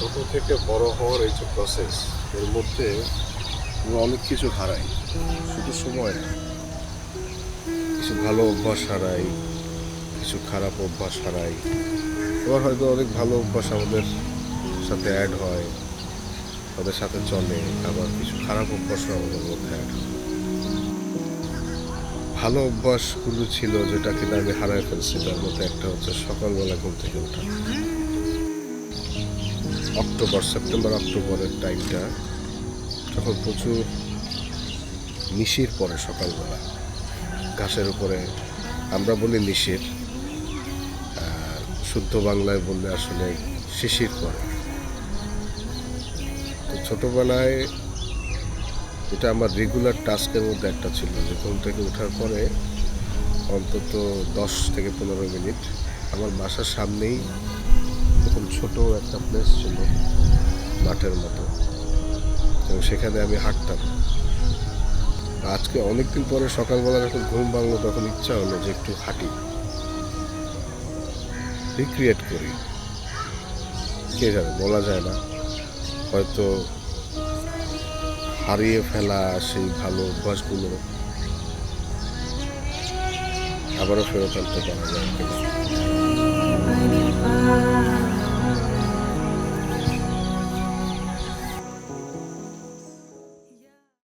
ছোট থেকে বড় হওয়ার এই যে প্রসেস, এর মধ্যে আমরা অনেক কিছু হারাই। শুধু সময় না, কিছু ভালো অভ্যাস হারাই, কিছু খারাপ অভ্যাস হারাই। আবার হয়তো অনেক ভালো অভ্যাস আমাদের সাথে অ্যাড হয়, তাদের সাথে চলে। আবার কিছু খারাপ অভ্যাসও আমাদের মধ্যে অ্যাড হয়। ভালো অভ্যাসগুলো ছিল যেটা কিনা আমি হারায় ফেলছি, তার মধ্যে একটা হচ্ছে সকালবেলা ঘুম থেকে ওঠা। সেপ্টেম্বর অক্টোবরের টাইমটা যখন প্রচুর নিশির পরে সকালবেলা ঘাসের উপরে, আমরা বলি নিশির, শুদ্ধ বাংলায় বললে আসলে শিশির পরে। তো ছোটোবেলায় এটা আমার রেগুলার টাস্কের মধ্যে একটা ছিল যে ঘুম থেকে ওঠার পরে অন্তত 10 থেকে 15 মিনিট আমার বাসার সামনেই এরকম ছোট একটা প্লেস ছিল, মাঠের মতো, এবং সেখানে আমি হাঁটতাম। আজকে অনেকদিন পরে সকালবেলা যখন ঘুম ভাঙলো তখন ইচ্ছা হলো যে একটু হাঁটি, রিক্রিয়েট করি। কে জানে, বলা যায় না, হয়তো হারিয়ে ফেলা সেই ভালো অভ্যাসগুলো আবারও ফেরত আনতে পারা যায় কিনা।